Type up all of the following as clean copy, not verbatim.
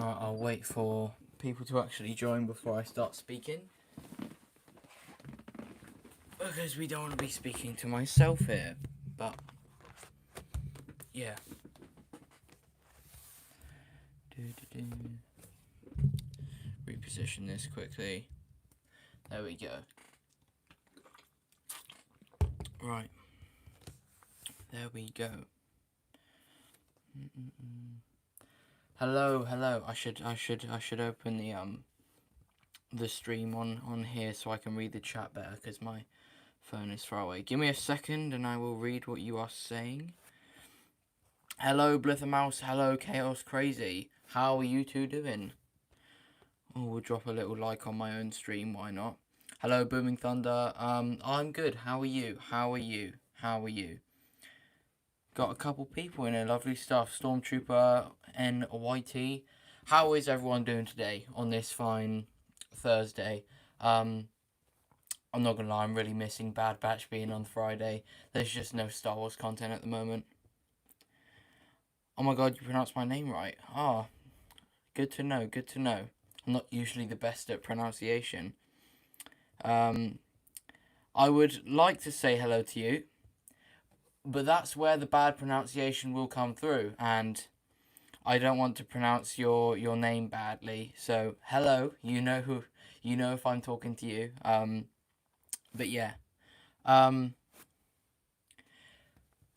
I'll wait for people to actually join before I start speaking. Because we don't want to be speaking to myself here. But, yeah. Reposition this quickly. There we go. Right. There we go. Hello. I should open the stream on here so I can read the chat better because my phone is far away. Give me a second and I will read what you are saying. Hello Blithermouse, hello Chaos Crazy. How are you two doing? Oh, we'll drop a little like on my own stream, why not? Hello Booming Thunder. I'm good. How are you? Got a couple people in here, lovely stuff. Stormtrooper NYT. How is everyone doing today on this fine Thursday? I'm not gonna lie, I'm really missing Bad Batch being on Friday. There's just no Star Wars content at the moment. Oh my god, you pronounced my name right. Ah, good to know. I'm not usually the best at pronunciation. I would like to say hello to you, but that's where the bad pronunciation will come through, and I don't want to pronounce your name badly. So hello, you know if I'm talking to you. But yeah.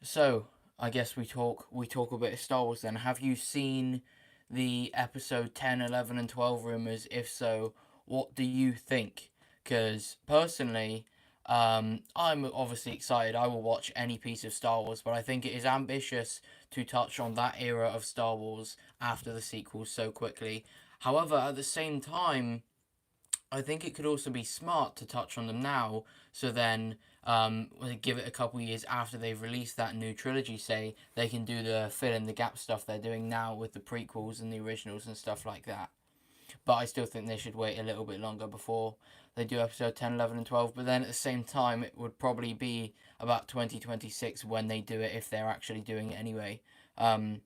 So I guess we talk a bit of Star Wars then. Have you seen the episode 10, 11, and 12 rumors? If so, what do you think? Because personally, I'm obviously excited. I will watch any piece of Star Wars, but I think it is ambitious to touch on that era of Star Wars after the sequels so quickly. However, at the same time, I think it could also be smart to touch on them now, so then give it a couple years after they've released that new trilogy, say, they can do the fill-in-the-gap stuff they're doing now with the prequels and the originals and stuff like that. But I still think they should wait a little bit longer before they do episode 10, 11, and 12. But then at the same time, it would probably be about 2026 when they do it, if they're actually doing it anyway. So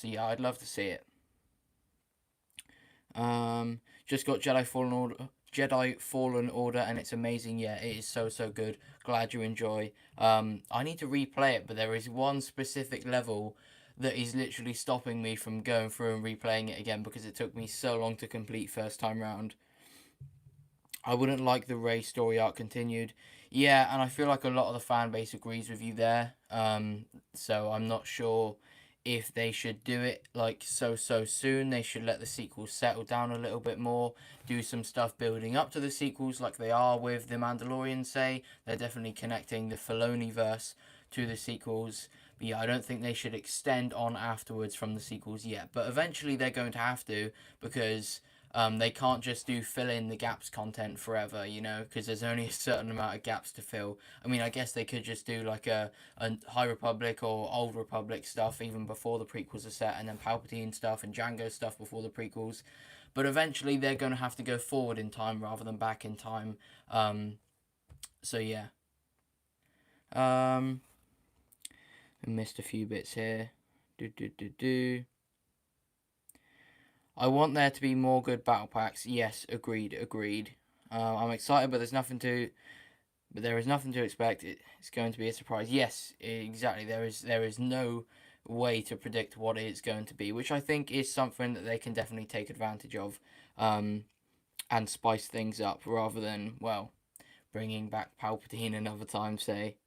yeah, I'd love to see it. Just got Jedi Fallen Order, and it's amazing. Yeah, it is so good. Glad you enjoy. I need to replay it, but there is one specific level that is literally stopping me from going through and replaying it again because it took me so long to complete first time round. I wouldn't like the Rey story arc continued. Yeah, and I feel like a lot of the fan base agrees with you there. So I'm not sure if they should do it like so soon. They should let the sequels settle down a little bit more, do some stuff building up to the sequels like they are with The Mandalorian, say. They're definitely connecting the Filoni-verse to the sequels. But yeah, I don't think they should extend on afterwards from the sequels yet. But eventually they're going to have to, because they can't just do fill in the gaps content forever, because there's only a certain amount of gaps to fill. I mean, I guess they could just do like a High Republic or Old Republic stuff even before the prequels are set, and then Palpatine stuff and Jango stuff before the prequels. But eventually they're going to have to go forward in time rather than back in time. So yeah. I missed a few bits here. I want there to be more good battle packs. Yes, agreed. I'm excited, but there is nothing to expect. It's going to be a surprise. Yes, exactly. There is no way to predict what it's going to be, which I think is something that they can definitely take advantage of, and spice things up rather than, well, bringing back Palpatine another time, say.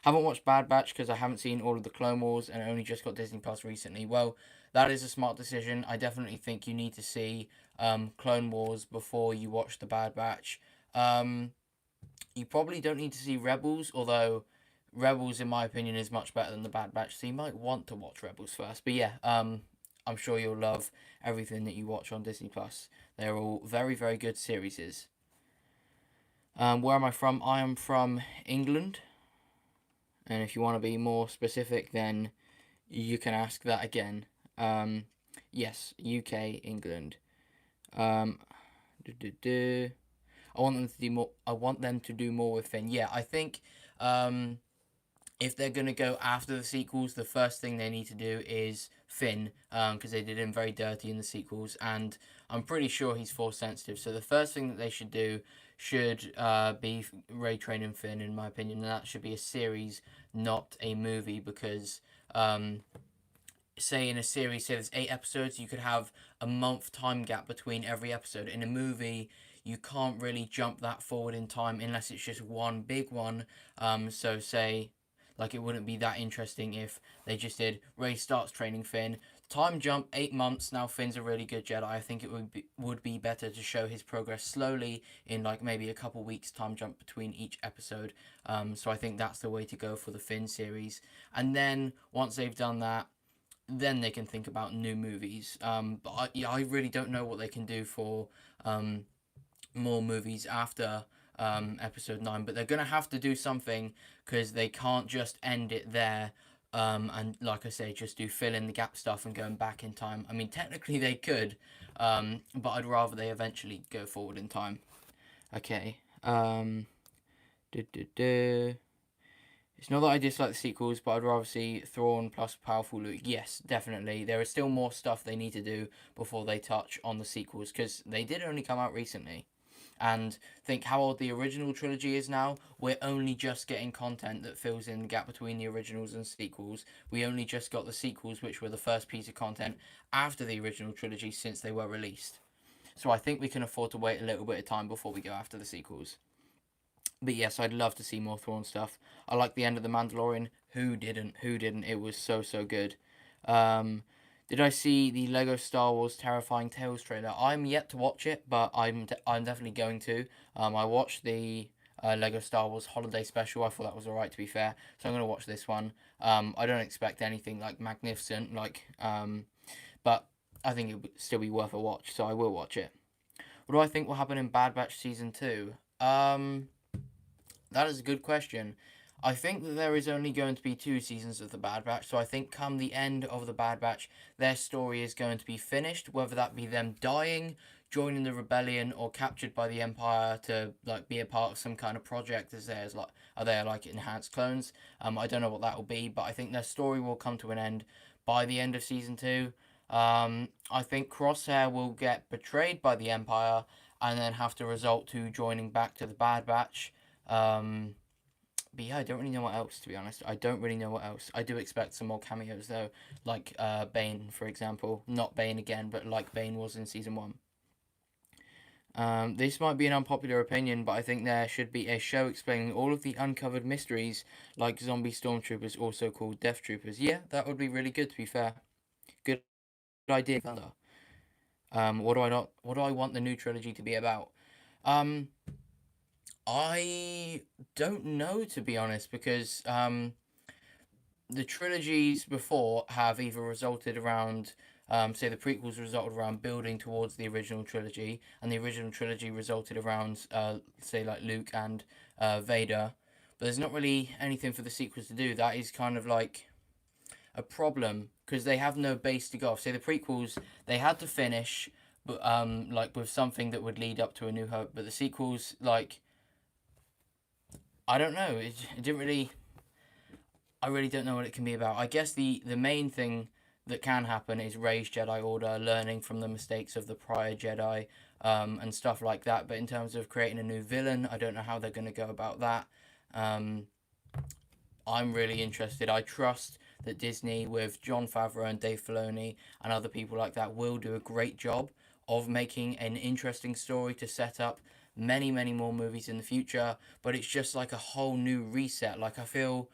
Haven't watched Bad Batch because I haven't seen all of the Clone Wars and only just got Disney Plus recently. Well, that is a smart decision. I definitely think you need to see Clone Wars before you watch the Bad Batch. You probably don't need to see Rebels, although Rebels, in my opinion, is much better than the Bad Batch, so you might want to watch Rebels first. But yeah, I'm sure you'll love everything that you watch on Disney Plus. They're all very good series. Where am I from? I am from England. And if you want to be more specific, then you can ask that again. Yes, UK, England. I want them to do more. I want them to do more with Finn. Yeah, I think if they're gonna go after the sequels, the first thing they need to do is Finn, because they did him very dirty in the sequels, and I'm pretty sure he's force sensitive. So the first thing that they should do should be ray training Finn, in my opinion, and that should be a series, not a movie, because say in a series, say there's 8 episodes, you could have a month time gap between every episode. In a movie, you can't really jump that forward in time unless it's just one big one. So say, like, it wouldn't be that interesting if they just did Rey starts training Finn, time jump 8 months. Now Finn's a really good Jedi. I think it would be better to show his progress slowly in like maybe a couple weeks time jump between each episode. So I think that's the way to go for the Finn series. And then once they've done that, then they can think about new movies. But I really don't know what they can do for more movies after episode 9. But they're going to have to do something, because they can't just end it there. And like I say, just do fill in the gap stuff and going back in time. I mean, technically they could, but I'd rather they eventually go forward in time. Okay. It's not that I dislike the sequels, but I'd rather see Thrawn plus powerful Luke. Yes, definitely. There is still more stuff they need to do before they touch on the sequels, because they did only come out recently. And think how old the original trilogy is now. We're only just getting content that fills in the gap between the originals and sequels. We only just got the sequels, which were the first piece of content after the original trilogy since they were released. So I think we can afford to wait a little bit of time before we go after the sequels. But yes, I'd love to see more Thrawn stuff. I like the end of The Mandalorian. Who didn't? Who didn't? It was so, so good. Um, did I see the Lego Star Wars Terrifying Tales trailer? I'm yet to watch it, but I'm definitely going to. I watched the Lego Star Wars Holiday Special. I thought that was alright, to be fair. So I'm going to watch this one. I don't expect anything like magnificent, but I think it would still be worth a watch, so I will watch it. What do I think will happen in Bad Batch Season 2? That is a good question. I think that there is only going to be 2 seasons of the Bad Batch, so I think come the end of the Bad Batch, their story is going to be finished, whether that be them dying, joining the rebellion, or captured by the Empire to like be a part of some kind of project. As there's like, are they like enhanced clones? I don't know what that will be, but I think their story will come to an end by the end of season 2. I think Crosshair will get betrayed by the Empire and then have to resort to joining back to the Bad Batch. But yeah, I don't really know what else, to be honest. I don't really know what else. I do expect some more cameos, though, like Bane, for example. Not Bane again, but like Bane was in Season 1. This might be an unpopular opinion, but I think there should be a show explaining all of the uncovered mysteries, like zombie stormtroopers, also called Death Troopers. Yeah, that would be really good, to be fair. Good idea, Thunder. What do I not? What do I want the new trilogy to be about? I don't know, to be honest, because the trilogies before have either resulted around, say, the prequels resulted around building towards the original trilogy, and the original trilogy resulted around, say, like Luke and Vader. But there's not really anything for the sequels to do. That is kind of like a problem, because they have no base to go off. Say the prequels, they had to finish, but like with something that would lead up to A New Hope. But the sequels, like, I don't know. It didn't really. I really don't know what it can be about. I guess the main thing that can happen is Rey's Jedi Order, learning from the mistakes of the prior Jedi, and stuff like that. But in terms of creating a new villain, I don't know how they're going to go about that. I'm really interested. I trust that Disney, with Jon Favreau and Dave Filoni and other people like that, will do a great job of making an interesting story to set up many, many more movies in the future. But it's just like a whole new reset. Like, I feel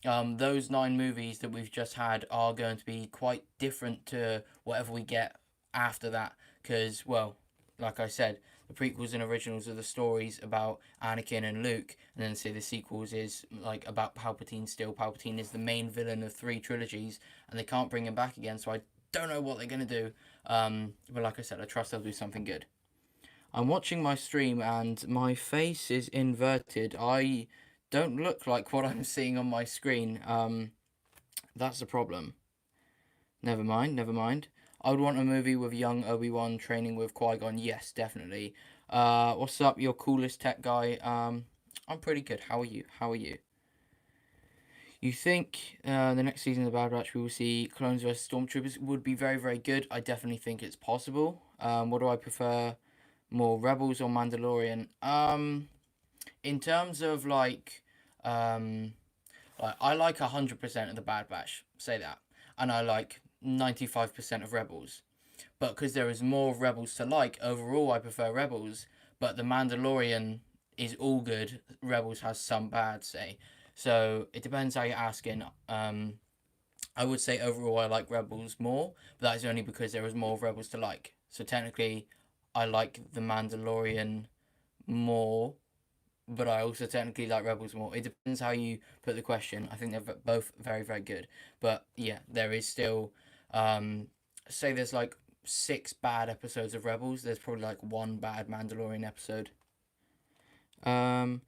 those 9 movies that we've just had are going to be quite different to whatever we get after that. Because, well, like I said, the prequels and originals are the stories about Anakin and Luke, and then say the sequels is like about Palpatine still. Palpatine is the main villain of 3 trilogies, and they can't bring him back again, so I don't know what they're going to do. But like I said, I trust they'll do something good. I'm watching my stream and my face is inverted. I don't look like what I'm seeing on my screen. That's the problem. Never mind, never mind. I would want a movie with young Obi-Wan training with Qui-Gon. Yes, definitely. What's up, your coolest tech guy? I'm pretty good. How are you? How are you? You think the next season of the Bad Batch we will see clones versus stormtroopers would be very, very good. I definitely think it's possible. What do I prefer more, Rebels or Mandalorian? In terms of like I like 100% of the Bad Batch, say that, and I like 95% of Rebels. But because there is more Rebels to like, overall I prefer Rebels. But the Mandalorian is all good. Rebels has some bad, say. So it depends how you're asking. I would say overall I like Rebels more, but that is only because there is more Rebels to like. So technically, I like the Mandalorian more, but I also technically like Rebels more. It depends how you put the question. I think they're both very, very good. But yeah, there is still, say there's like 6 bad episodes of Rebels. There's probably like 1 bad Mandalorian episode. Um,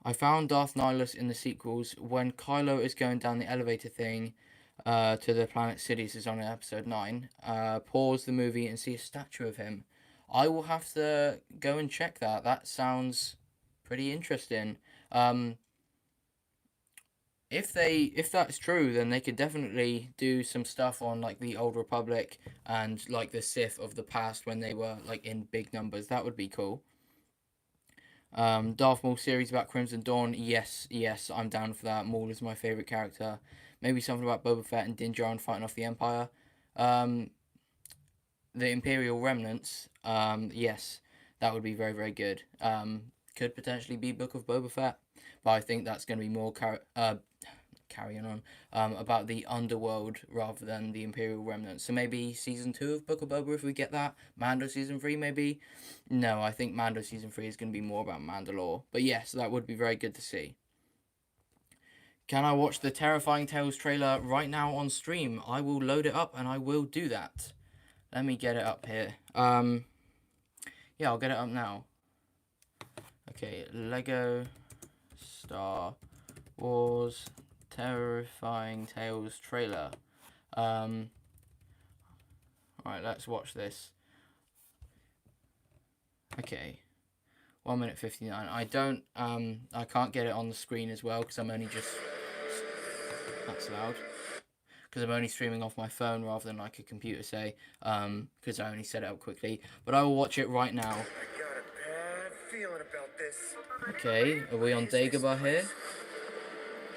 I found Darth Nihilus in the sequels when Kylo is going down the elevator thing. To the planet Sidious is on episode 9. Pause the movie and see a statue of him. I will have to go and check that. That sounds pretty interesting. Um, if that's true, then they could definitely do some stuff on like the Old Republic and like the Sith of the past when they were like in big numbers. That would be cool. Darth Maul series about Crimson Dawn. Yes, yes, I'm down for that. Maul is my favorite character. Maybe something about Boba Fett and Din Djarin fighting off the Empire. Um, the Imperial remnants. Yes, that would be very, very good. Could potentially be Book of Boba Fett, but I think that's going to be more carrying on about the underworld rather than the Imperial remnants. So maybe season 2 of Book of Boba if we get that. Mando season 3 maybe. No, I think Mando season 3 is going to be more about Mandalore. But yes, that would be very good to see. Can I watch the Terrifying Tales trailer right now on stream? I will load it up and I will do that. Let me get it up here. Yeah, I'll get it up now. Okay, Lego Star Wars Terrifying Tales trailer. Alright, let's watch this. Okay. 1 minute 59. I can't get it on the screen as well because I'm only just... That's loud. Because I'm only streaming off my phone rather than like a computer, say. Because I only set it up quickly. But I will watch it right now. I got a bad feeling about this. Okay, are we on Dagobah here?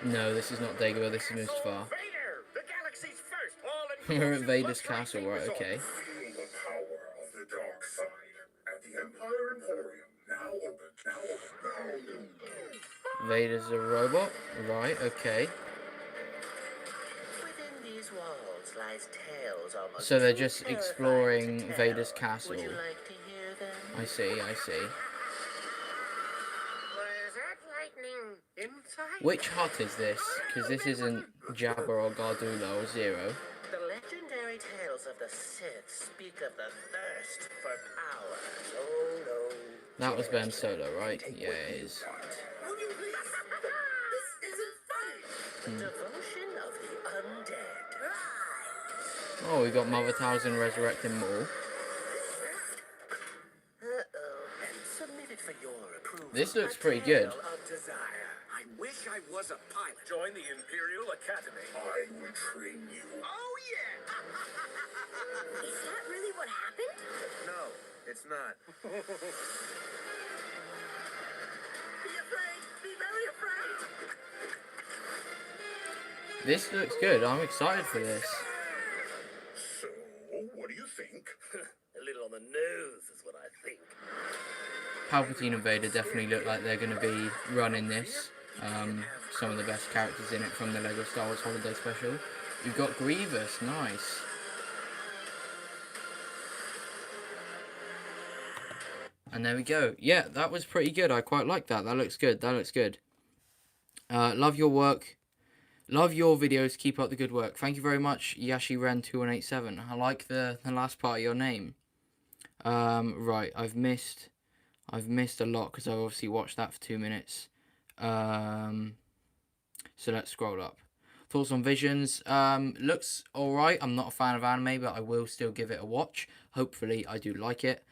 No, this is not Dagobah, this is Mustafar. Vader, the galaxy's first We're at Vader's castle, right, okay. Feel the power of the dark side at the Empire Emporium. Now open. Vader's a robot? Right, okay. Within these walls lies tales almost. So they're just exploring Vader's castle. Would you like to hear them? I see. Was that lightning inside? Which hut is this? Because this isn't Jabba or Gardulla or Zero. The legendary tales of the Sith speak of the thirst for power. Oh no. That was Ben Solo, right? Yeah, it is. This isn't funny. Devotion of the undead. Oh, we got Mother Talzin resurrecting Maul. And submitted for your approval. This looks pretty good. Of desire. I wish I was a pilot. Join the Imperial Academy. I will train you. Oh yeah. Is that really what happened? No, it's not. Be afraid. Be very afraid. This looks good. I'm excited for this. So, what do you think? A little on the nose is what I think. Palpatine and Vader definitely look like they're going to be running this. Some of the best characters in it from the LEGO Star Wars Holiday Special. You've got Grievous, nice. And there we go. Yeah, that was pretty good. I quite like that. That looks good. Love your work. Love your videos. Keep up the good work. Thank you very much, YashiRen2187. I like the last part of your name. Right, I've missed a lot because I've obviously watched that for 2 minutes. So let's scroll up. Thoughts on Visions. Looks alright. I'm not a fan of anime, but I will still give it a watch. Hopefully I do like it.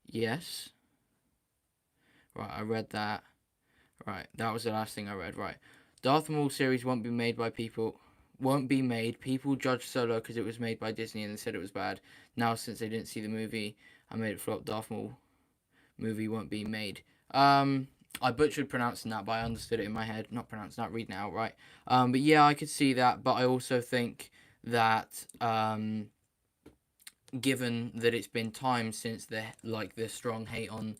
Yes. Right, I read that. Right, that was the last thing I read. Right. Darth Maul series won't be made by people. Won't be made. People judged Solo because it was made by Disney and they said it was bad. Now, since they didn't see the movie and made it flop, Darth Maul movie won't be made. I butchered pronouncing that, but I understood it in my head. Not pronouncing, not reading it out right. But yeah, I could see that. But I also think that given that it's been time since the strong hate on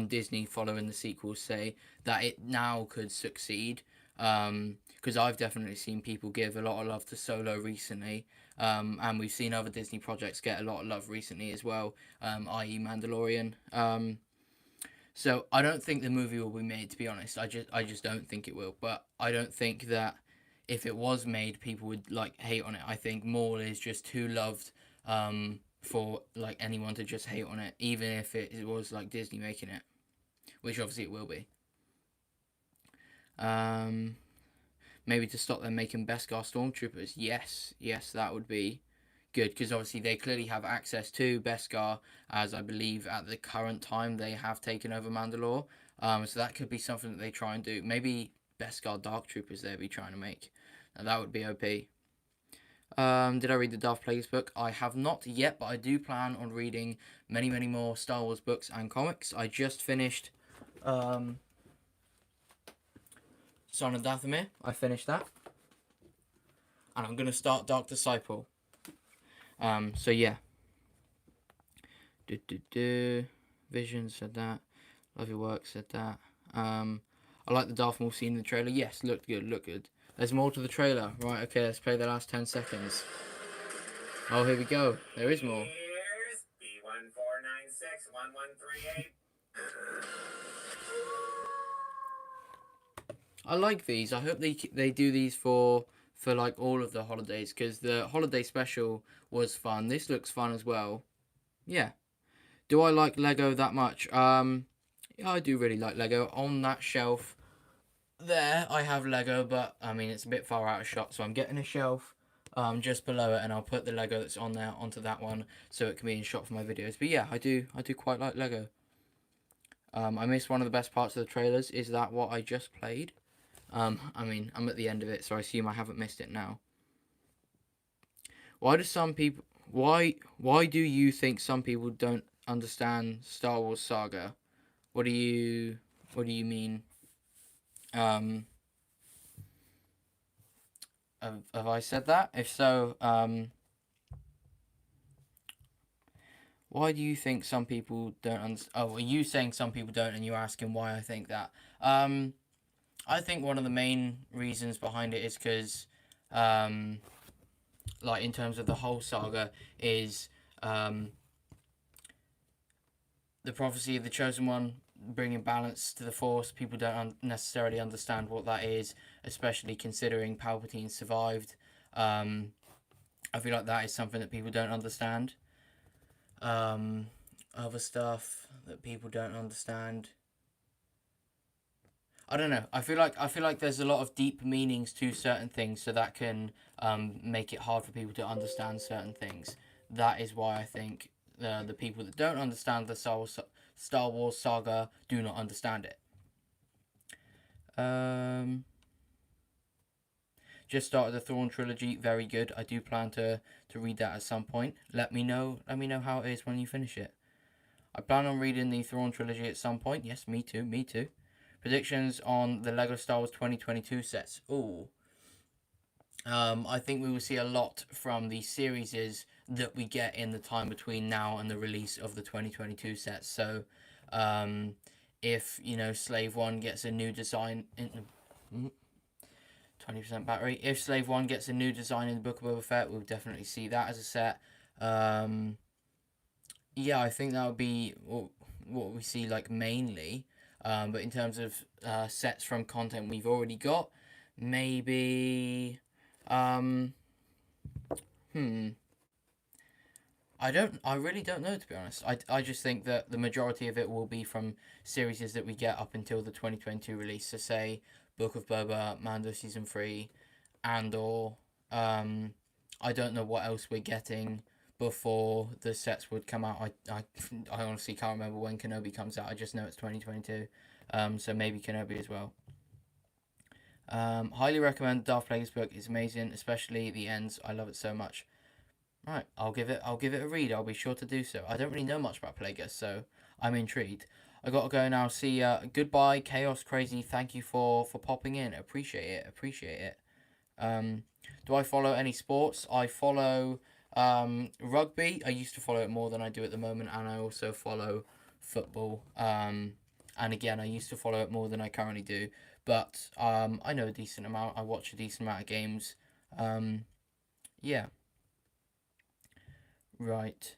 Disney following the sequels, say that it now could succeed. Because I've definitely seen people give a lot of love to Solo recently, and we've seen other Disney projects get a lot of love recently as well, i.e. Mandalorian. So I don't think the movie will be made, to be honest. I just don't think it will. But I don't think that if it was made, people would hate on it. I think Maul is just too loved for anyone to just hate on it, even if it was Disney making it, which obviously it will be. Maybe to stop them making Beskar stormtroopers. Yes, that would be good, because obviously they clearly have access to Beskar, as I believe at the current time they have taken over Mandalore. So that could be something that they try and do. Maybe Beskar Dark Troopers they'd be trying to make. Now that would be OP. Did I read the Darth Plagueis book? I have not yet, but I do plan on reading many more Star Wars books and comics. I just finished Son of Dathomir. I finished that. And I'm going to start Dark Disciple. So yeah. Vision said that. Love your work said that. I like the Darth Maul scene in the trailer. Yes, looked good. There's more to the trailer. Right, okay, let's play the last 10 seconds. Oh, here we go. There is more. Here's B14961138. I like these. I hope they do these for all of the holidays, because the holiday special was fun. This looks fun as well. Yeah. Do I like Lego that much? Yeah, I do really like Lego. On that shelf there, I have Lego, but I mean it's a bit far out of shot, so I'm getting a shelf just below it, and I'll put the Lego that's on there onto that one so it can be in shot for my videos. But yeah, I do quite like Lego. I missed one of the best parts of the trailers. Is that what I just played? I mean, I'm at the end of it, so I assume I haven't missed it now. Why do you think some people don't understand Star Wars Saga? What do you mean? Have I said that? If so, why do you think some people don't understand? Oh, are you saying some people don't, and you're asking why I think that? I think one of the main reasons behind it is because, in terms of the whole saga, is the prophecy of the Chosen One bringing balance to the Force. People don't necessarily understand what that is, especially considering Palpatine survived. I feel like that is something that people don't understand. Other stuff that people don't understand. I don't know. I feel like there's a lot of deep meanings to certain things, so that can make it hard for people to understand certain things. That is why I think the people that don't understand the Star Wars saga do not understand it. Just started the Thrawn trilogy. Very good. I do plan to read that at some point. Let me know how it is when you finish it. I plan on reading the Thrawn trilogy at some point. Yes, me too. Predictions on the LEGO Star Wars 2022 sets. Ooh. I think we will see a lot from the series that we get in the time between now and the release of the 2022 sets. So, if, Slave 1 gets a new design... 20% battery. If Slave 1 gets a new design in the Book of Boba Fett, we'll definitely see that as a set. Yeah, I think that would be what we see, mainly. But in terms of sets from content we've already got, maybe I really don't know, to be honest. I just think that the majority of it will be from series that we get up until the 2022 release. So say Book of Boba, Mando Season 3, Andor. I don't know what else we're getting before the sets would come out. I honestly can't remember when Kenobi comes out. I just know it's 2022. So maybe Kenobi as well. Highly recommend Darth Plagueis book. It's amazing, especially the ends. I love it so much. Right, I'll give it a read. I'll be sure to do so. I don't really know much about Plagueis, so I'm intrigued. I gotta go now. See ya. Goodbye, Chaos Crazy. Thank you for popping in. Appreciate it. Appreciate it. Do I follow any sports? I follow rugby. I used to follow it more than I do at the moment, and I also follow football. And again, I used to follow it more than I currently do. But I know a decent amount. I watch a decent amount of games. Yeah. Right.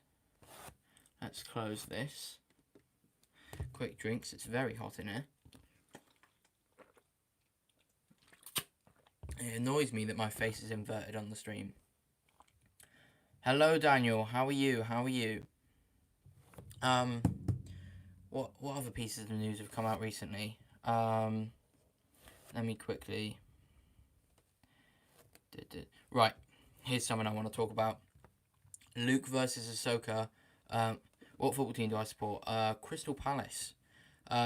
Let's close this. Quick drinks. It's very hot in here. It annoys me that my face is inverted on the stream. Hello, Daniel. How are you? How are you? What other pieces of news have come out recently? Let me quickly. Right, here's something I want to talk about. Luke versus Ahsoka. What football team do I support? Crystal Palace.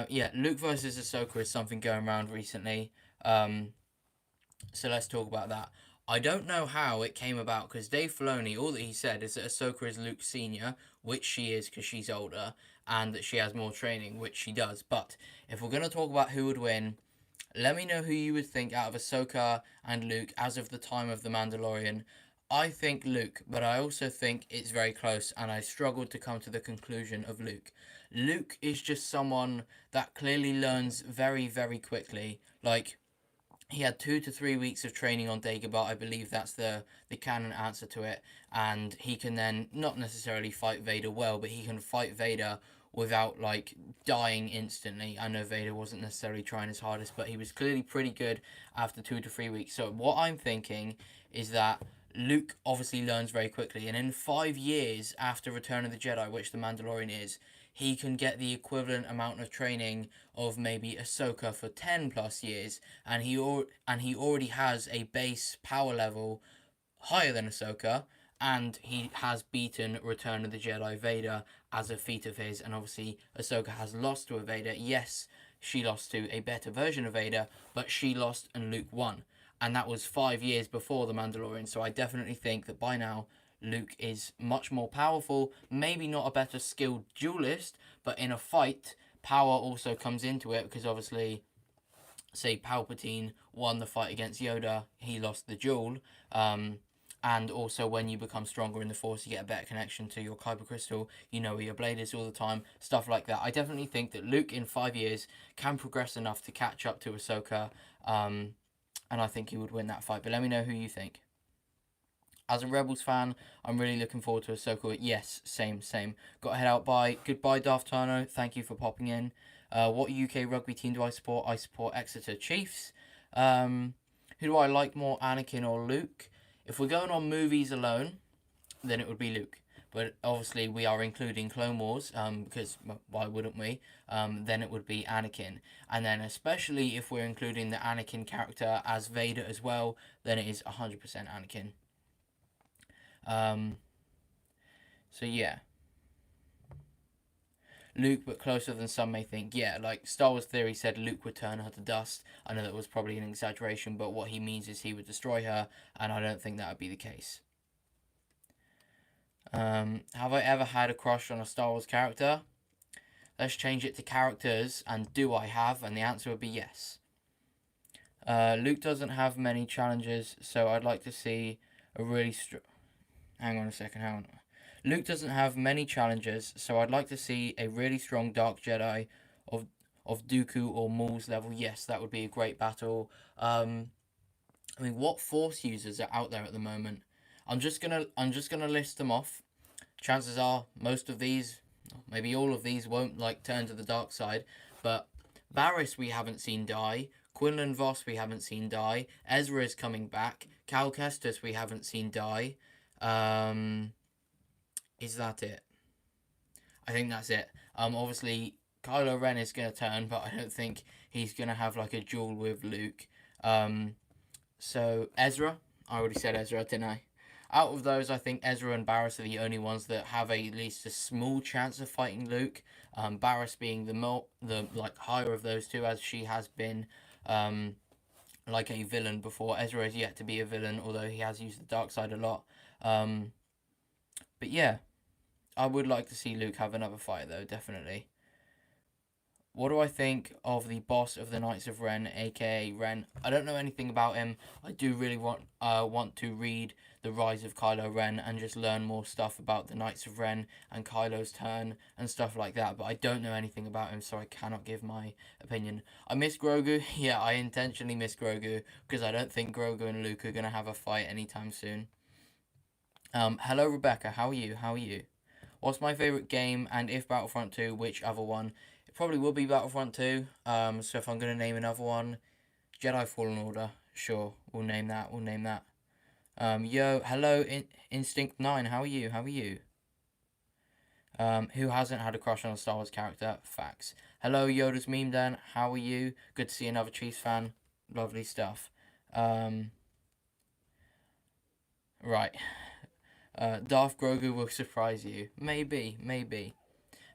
Yeah, Luke versus Ahsoka is something going around recently. So let's talk about that. I don't know how it came about because Dave Filoni, all that he said is that Ahsoka is Luke's senior, which she is because she's older, and that she has more training, which she does. But if we're going to talk about who would win, let me know who you would think out of Ahsoka and Luke as of the time of The Mandalorian. I think Luke, but I also think it's very close, and I struggled to come to the conclusion of Luke. Luke is just someone that clearly learns very, very quickly. Like, he had 2 to 3 weeks of training on Dagobah. I believe that's the canon answer to it. And he can then not necessarily fight Vader well, but he can fight Vader without like dying instantly. I know Vader wasn't necessarily trying his hardest, but he was clearly pretty good after 2 to 3 weeks. So what I'm thinking is that Luke obviously learns very quickly, and in 5 years after Return of the Jedi, which The Mandalorian is, he can get the equivalent amount of training of maybe Ahsoka for 10 plus years, and he already has a base power level higher than Ahsoka, and he has beaten Return of the Jedi Vader as a feat of his, and obviously Ahsoka has lost to a Vader. Yes, she lost to a better version of Vader, but she lost and Luke won. And that was 5 years before The Mandalorian, so I definitely think that by now Luke is much more powerful, maybe not a better skilled duelist, but in a fight, power also comes into it, because obviously, say Palpatine won the fight against Yoda, he lost the duel, and also when you become stronger in the Force, you get a better connection to your Kyber Crystal, you know where your blade is all the time, stuff like that. I definitely think that Luke in 5 years can progress enough to catch up to Ahsoka, and I think he would win that fight, but let me know who you think. As a Rebels fan, I'm really looking forward to Ahsoka. Yes, same. Got to head out. Bye. Goodbye, Darth Tarno. Thank you for popping in. What UK rugby team do I support? I support Exeter Chiefs. Who do I like more, Anakin or Luke? If we're going on movies alone, then it would be Luke. But obviously we are including Clone Wars, because why wouldn't we? Then it would be Anakin. And then especially if we're including the Anakin character as Vader as well, then it is 100% Anakin. So yeah. Luke, but closer than some may think. Yeah, like Star Wars Theory said Luke would turn her to dust. I know that was probably an exaggeration, but what he means is he would destroy her, and I don't think that would be the case. Have I ever had a crush on a Star Wars character? Let's change it to characters, and do I have? And the answer would be yes. Luke doesn't have many challenges, so I'd like to see a really hang on a second. Luke doesn't have many challenges, so I'd like to see a really strong Dark Jedi of Dooku or Maul's level. Yes, that would be a great battle. I mean, what Force users are out there at the moment? I'm just gonna list them off. Chances are most of these, maybe all of these, won't like turn to the dark side. But Barriss we haven't seen die. Quinlan Vos we haven't seen die. Ezra is coming back. Cal Kestis we haven't seen die. Is that it? I think that's it. Obviously Kylo Ren is gonna turn, but I don't think he's gonna have like a duel with Luke. So Ezra, I already said Ezra, didn't I? Out of those, I think Ezra and Barriss are the only ones that have at least a small chance of fighting Luke. Barriss being the higher of those two, as she has been like a villain before. Ezra is yet to be a villain, although he has used the dark side a lot. But yeah, I would like to see Luke have another fight though, definitely. What do I think of the boss of the Knights of Ren, aka Ren? I don't know anything about him. I do really want to read The Rise of Kylo Ren and just learn more stuff about the Knights of Ren and Kylo's turn and stuff like that. But I don't know anything about him, so I cannot give my opinion. I miss Grogu. Yeah, I intentionally miss Grogu because I don't think Grogu and Luke are gonna have a fight anytime soon. Hello Rebecca. How are you? How are you? What's my favorite game? And if Battlefront 2, which other one? It probably will be Battlefront 2. So if I'm gonna name another one, Jedi Fallen Order. Sure, we'll name that. We'll name that. Yo, hello, Instinct 9. How are you? How are you? Who hasn't had a crush on a Star Wars character? Facts. Hello, Yoda's Meme Dan. How are you? Good to see another Chiefs fan. Lovely stuff. Right. Darth Grogu will surprise you. Maybe, maybe.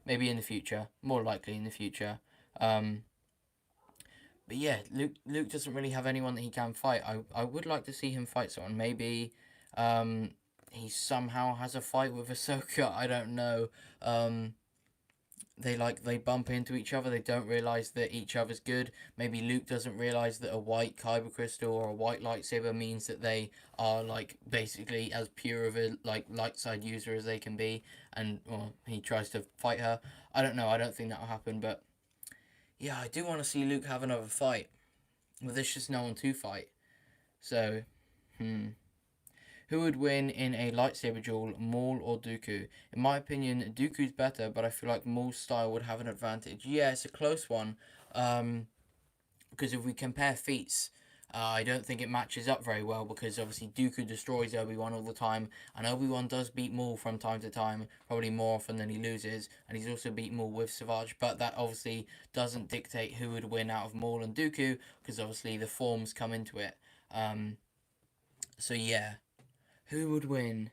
Maybe in the future. More likely in the future. But yeah, Luke doesn't really have anyone that he can fight. I would like to see him fight someone. Maybe he somehow has a fight with Ahsoka. I don't know. They bump into each other. They don't realize that each other's good. Maybe Luke doesn't realize that a white kyber crystal or a white lightsaber means that they are like basically as pure of a like light side user as they can be, and well, he tries to fight her. I don't know. I don't think that'll happen, but yeah, I do want to see Luke have another fight. But there's just no one to fight. So, who would win in a lightsaber duel, Maul or Dooku? In my opinion, Dooku's better, but I feel like Maul's style would have an advantage. Yeah, it's a close one. Because if we compare feats, I don't think it matches up very well because obviously Dooku destroys Obi-Wan all the time, and Obi-Wan does beat Maul from time to time, probably more often than he loses, and he's also beat Maul with Savage, but that obviously doesn't dictate who would win out of Maul and Dooku, because obviously the forms come into it. So yeah, who would win?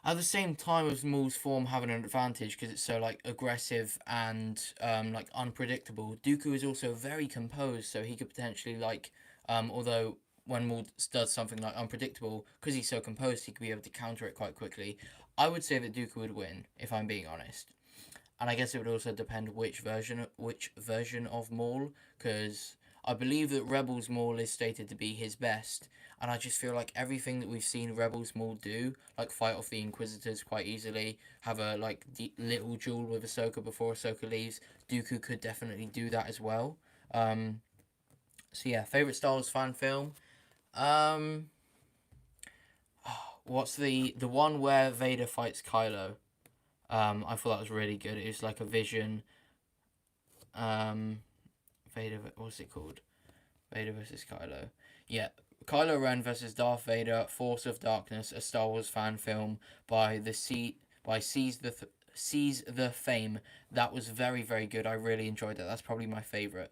At the same time as Maul's form having an advantage because it's so like aggressive and like unpredictable, Dooku is also very composed, so he could potentially like although when Maul does something like unpredictable, because he's so composed, he could be able to counter it quite quickly. I would say that Dooku would win if I'm being honest, and I guess it would also depend which version of Maul, because I believe that Rebels Maul is stated to be his best, and I just feel like everything that we've seen Rebels Maul do, like fight off the Inquisitors quite easily, have a like little duel with Ahsoka before Ahsoka leaves, Dooku could definitely do that as well. So yeah, favorite Star Wars fan film. What's the one where Vader fights Kylo? I thought that was really good. It was like a vision. Vader, what's it called? Vader versus Kylo. Yeah, Kylo Ren versus Darth Vader, Force of Darkness, a Star Wars fan film by Seize the Fame. That was very very good. I really enjoyed that. That's probably my favorite.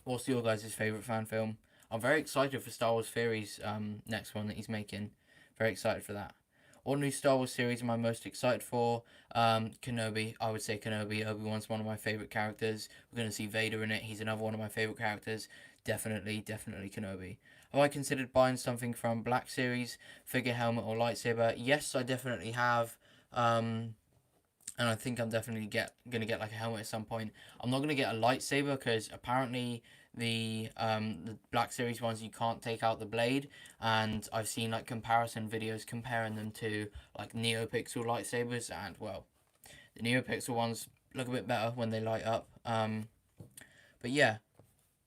What's your guys' favorite fan film? I'm very excited for Star Wars Theory's next one that he's making. Very excited for that. What new Star Wars series am I most excited for? Kenobi. I would say Kenobi. Obi-Wan's one of my favourite characters. We're going to see Vader in it. He's another one of my favourite characters. Definitely Kenobi. Have I considered buying something from Black Series? Figure, helmet, or lightsaber? Yes, I definitely have. And I think I'm definitely gonna get like a helmet at some point. I'm not gonna get a lightsaber because apparently the Black Series ones you can't take out the blade, and I've seen like comparison videos comparing them to like NeoPixel lightsabers, and well, the NeoPixel ones look a bit better when they light up. But yeah,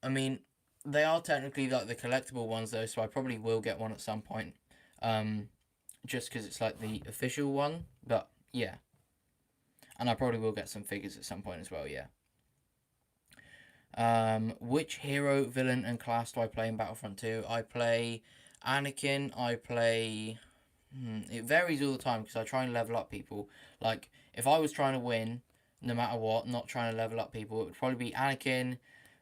I mean they are technically like the collectible ones though, so I probably will get one at some point. Just because it's like the official one, but yeah. And I probably will get some figures at some point as well, yeah. Which hero, villain, and class do I play in Battlefront 2? I play Anakin, I play... it varies all the time because I try and level up people. Like, if I was trying to win, no matter what, not trying to level up people, it would probably be Anakin,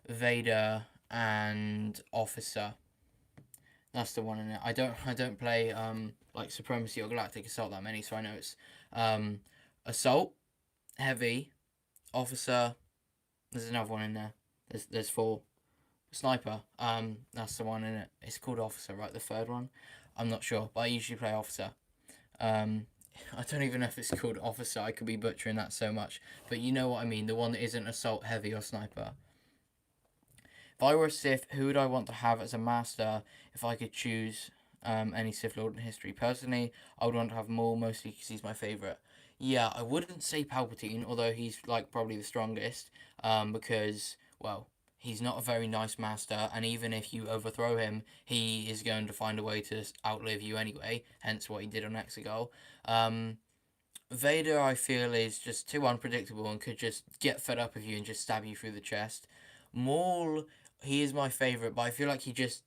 Vader, and Officer. That's the one in it. I don't play, like, Supremacy or Galactic Assault that many, so I know it's, Assault, Heavy, Officer, there's another one in there. There's 4. Sniper. That's the one in it. It's called Officer, right? The third one. I'm not sure, but I usually play Officer. Um, I don't even know if it's called Officer. I could be butchering that so much, but you know what I mean. The one that isn't assault heavy or sniper. If I were a Sith, who would I want to have as a master if I could choose any Sith Lord in history? Personally, I would want to have Maul, mostly because he's my favourite. Yeah, I wouldn't say Palpatine, although he's like probably the strongest, because, well, he's not a very nice master, and even if you overthrow him, he is going to find a way to outlive you anyway, hence what he did on Exegol. Vader, I feel, is just too unpredictable and could just get fed up with you and just stab you through the chest. Maul, he is my favourite, but I feel like he just,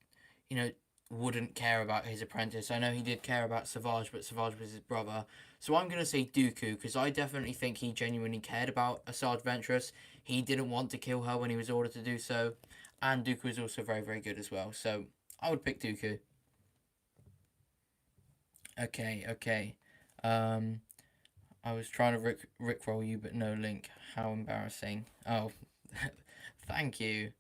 you know, wouldn't care about his apprentice. I know he did care about Savage, but Savage was his brother. So I'm going to say Dooku, because I definitely think he genuinely cared about Asajj Ventress. He didn't want to kill her when he was ordered to do so. And Dooku is also very, very good as well. So I would pick Dooku. Okay. I was trying to rickroll you, but no link. How embarrassing. Oh, thank you.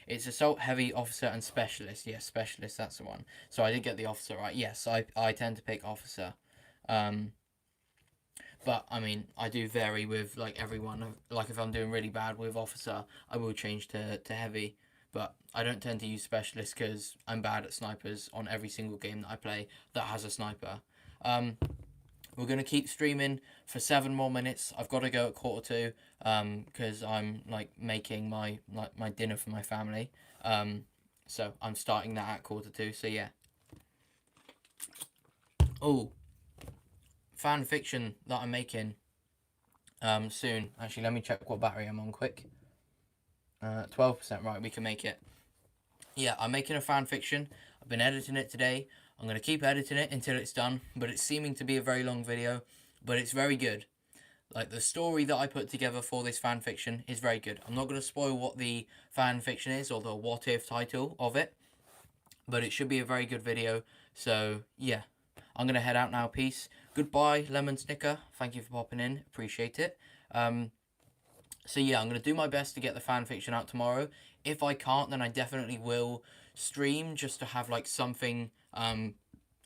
It's assault, heavy, officer, and specialist. Yes, specialist, that's the one. So I did get the officer right. Yes, I tend to pick officer. But, I mean, I do vary with, like, everyone. Like, if I'm doing really bad with officer, I will change to heavy. But I don't tend to use specialist because I'm bad at snipers on every single game that I play that has a sniper. We're going to keep streaming for 7 more minutes. I've got to go at 1:45 because I'm like making my dinner for my family. So I'm starting that at 1:45. So yeah. Oh, fan fiction that I'm making soon. Actually, let me check what battery I'm on quick. 12%, right, we can make it. Yeah, I'm making a fan fiction. I've been editing it today. I'm going to keep editing it until it's done, but it's seeming to be a very long video, but it's very good. Like, the story that I put together for this fan fiction is very good. I'm not going to spoil what the fan fiction is, or the what if title of it, but it should be a very good video. So, yeah, I'm going to head out now. Peace. Goodbye, Lemon Snicker. Thank you for popping in. Appreciate it. So, yeah, I'm going to do my best to get the fan fiction out tomorrow. If I can't, then I definitely will stream just to have, like, something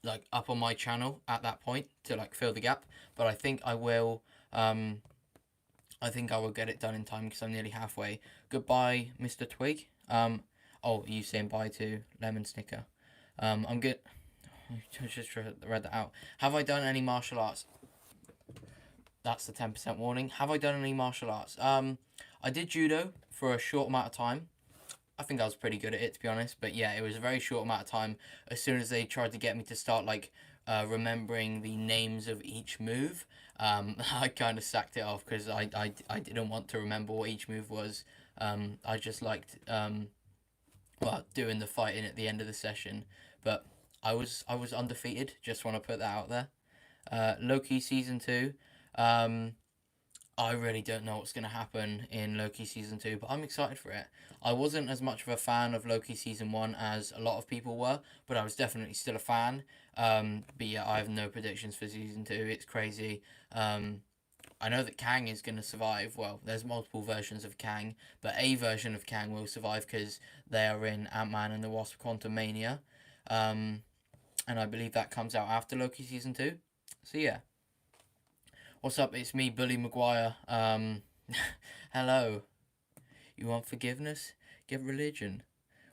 like up on my channel at that point to like fill the gap, but I think I will get it done in time because I'm nearly halfway. Goodbye, Mr. Twig. Oh, you saying bye to Lemon Snicker. I'm good. I just read that out. Have I done any martial arts? That's the 10% warning. Have I done any martial arts? I did judo for a short amount of time. I think I was pretty good at it, to be honest. But yeah, it was a very short amount of time. As soon as they tried to get me to start, like, remembering the names of each move, I kind of sacked it off because I didn't want to remember what each move was. I just liked, doing the fighting at the end of the session. But I was undefeated. Just want to put that out there. Loki Season 2. I really don't know what's going to happen in Loki Season 2, but I'm excited for it. I wasn't as much of a fan of Loki Season 1 as a lot of people were, but I was definitely still a fan. But yeah, I have no predictions for Season 2. It's crazy. I know that Kang is going to survive. Well, there's multiple versions of Kang, but a version of Kang will survive because they are in Ant-Man and the Wasp: Quantumania. And I believe that comes out after Loki Season 2. So yeah. What's up? It's me, Bully Maguire. Hello. You want forgiveness? Get religion.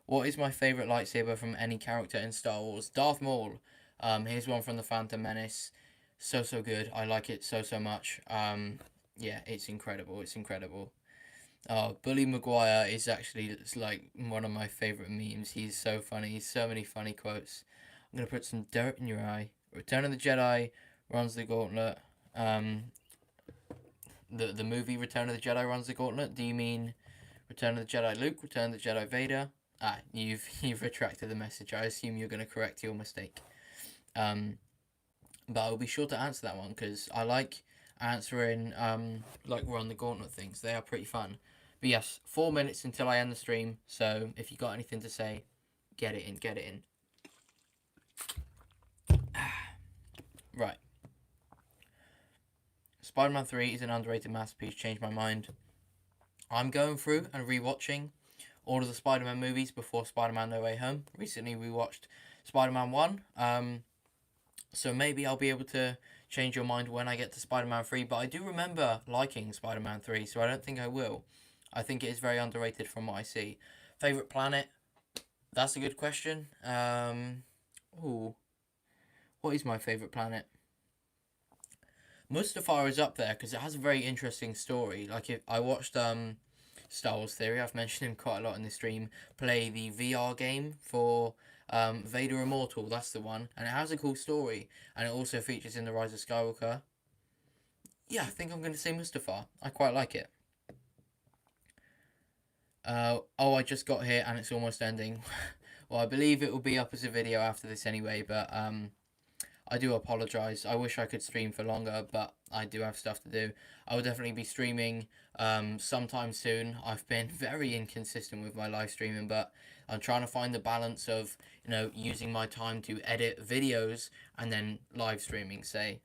What is my favourite lightsaber from any character in Star Wars? Darth Maul. Here's one from The Phantom Menace. So good. I like it so much. Yeah, it's incredible. It's incredible. Bully Maguire is actually, it's like one of my favourite memes. He's so funny. He's so many funny quotes. I'm going to put some dirt in your eye. Return of the Jedi runs the gauntlet. The movie Return of the Jedi runs the gauntlet. Do you mean Return of the Jedi Luke? Return of the Jedi Vader? You've retracted the message. I assume you're going to correct your mistake. But I'll be sure to answer that one because I like answering like run the gauntlet things. They are pretty fun. But yes, 4 minutes until I end the stream. So if you got anything to say, get it in. Right. Spider-Man 3 is an underrated masterpiece. Changed my mind. I'm going through and rewatching all of the Spider-Man movies before Spider-Man No Way Home. Recently we watched Spider-Man 1, so maybe I'll be able to change your mind when I get to Spider-Man 3, but I do remember liking Spider-Man 3, so I don't think I will. I think it is very underrated from what I see. Favourite planet? That's a good question. Ooh. What is my favourite planet? Mustafar is up there because it has a very interesting story. Like, if I watched Star Wars Theory, I've mentioned him quite a lot in the stream, play the VR game for Vader Immortal, that's the one, and it has a cool story, and it also features in The Rise of Skywalker. Yeah, I think I'm going to say Mustafar. I quite like it. Oh, I just got here and it's almost ending. Well, I believe it will be up as a video after this anyway, but I do apologise. I wish I could stream for longer, but I do have stuff to do. I will definitely be streaming sometime soon. I've been very inconsistent with my live streaming, but I'm trying to find the balance of, you know, using my time to edit videos and then live streaming, say.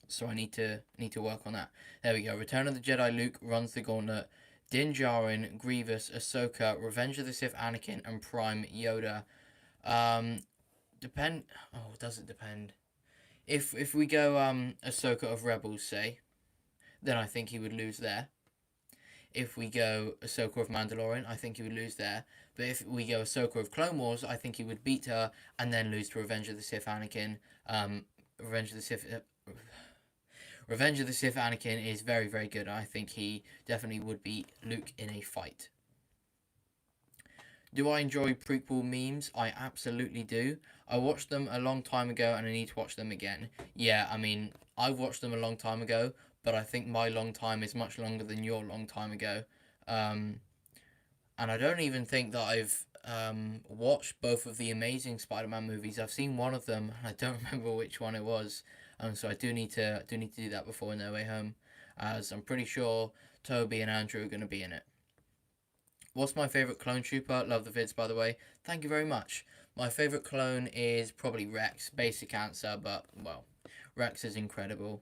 So I need to work on that. There we go. Return of the Jedi, Luke runs the gauntlet. Din Djarin, Grievous, Ahsoka, Revenge of the Sith, Anakin, and Prime Yoda. Depend. Oh, does it depend? If we go Ahsoka of Rebels, say, then I think he would lose there. If we go Ahsoka of Mandalorian, I think he would lose there. But if we go Ahsoka of Clone Wars, I think he would beat her and then lose to Revenge of the Sith, Anakin. Revenge of the Sith. Revenge of the Sith Anakin is very, very good. I think he definitely would beat Luke in a fight. Do I enjoy prequel memes? I absolutely do. I watched them a long time ago and I need to watch them again. Yeah, I mean, I watched them a long time ago, but I think my long time is much longer than your long time ago. And I don't even think that I've watched both of the Amazing Spider-Man movies. I've seen one of them and I don't remember which one it was. So I do need to do that before No Way Home, as I'm pretty sure Toby and Andrew are going to be in it. What's my favourite clone trooper? Love the vids, by the way. Thank you very much. My favourite clone is probably Rex. Basic answer, but, well, Rex is incredible.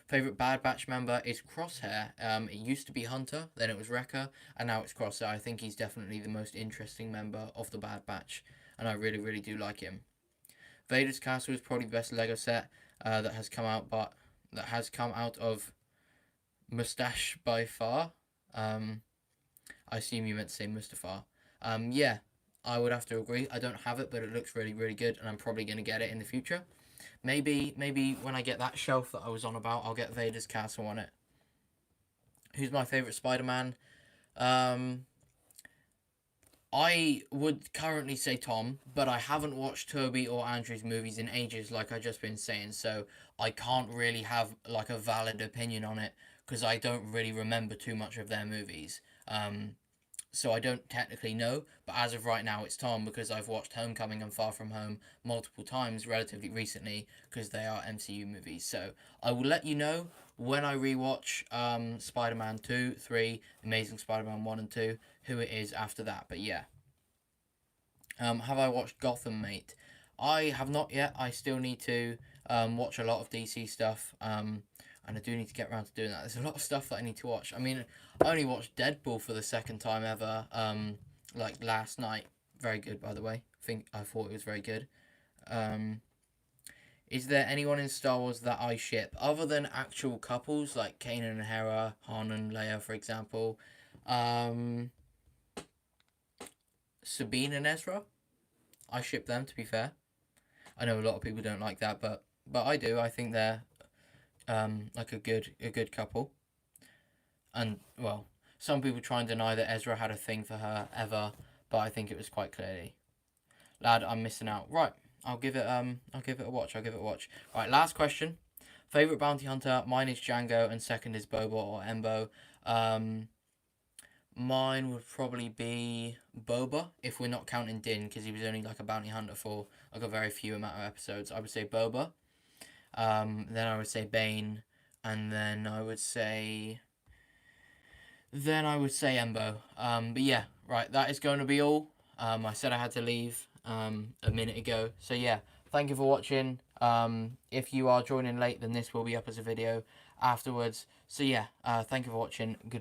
Favourite Bad Batch member is Crosshair. It used to be Hunter, then it was Wrecker, and now it's Crosshair. I think he's definitely the most interesting member of the Bad Batch, and I really, really do like him. Vader's Castle is probably the best Lego set that has come out, but that has come out of Mustache by far. I assume you meant to say Mustafar. Yeah, I would have to agree. I don't have it, but it looks really, really good, and I'm probably going to get it in the future. Maybe when I get that shelf that I was on about, I'll get Vader's Castle on it. Who's my favourite Spider-Man? I would currently say Tom, but I haven't watched Toby or Andrew's movies in ages, like I just been saying, so I can't really have like a valid opinion on it because I don't really remember too much of their movies. So I don't technically know, but as of right now it's Tom because I've watched Homecoming and Far From Home multiple times relatively recently because they are MCU movies. So I will let you know when I rewatch Spider-Man 2, 3, Amazing Spider-Man 1 and 2, who it is after that. But yeah. Have I watched Gotham, mate? I have not yet. I still need to watch a lot of DC stuff. And I do need to get around to doing that. There's a lot of stuff that I need to watch. I mean, I only watched Deadpool for the second time ever, like last night. Very good, by the way. I thought it was very good. Is there anyone in Star Wars that I ship? Other than actual couples, like Kanan and Hera, Han and Leia, for example. Sabine and Ezra. I ship them, to be fair. I know a lot of people don't like that, but I do. I think they're like a good couple. And, well, some people try and deny that Ezra had a thing for her ever, but I think it was quite clearly. Lad, I'm missing out. Right, I'll give it a watch. Right, last question. Favourite bounty hunter? Mine is Django, and second is Boba or Embo. Mine would probably be Boba, if we're not counting Din, because he was only like a bounty hunter for like a very few amount of episodes. I would say Boba. Then I would say Bane, and then I would say Embo. But yeah, right, that is going to be all. I said I had to leave a minute ago. So yeah, thank you for watching. If you are joining late, then this will be up as a video afterwards. So yeah, thank you for watching. Goodbye.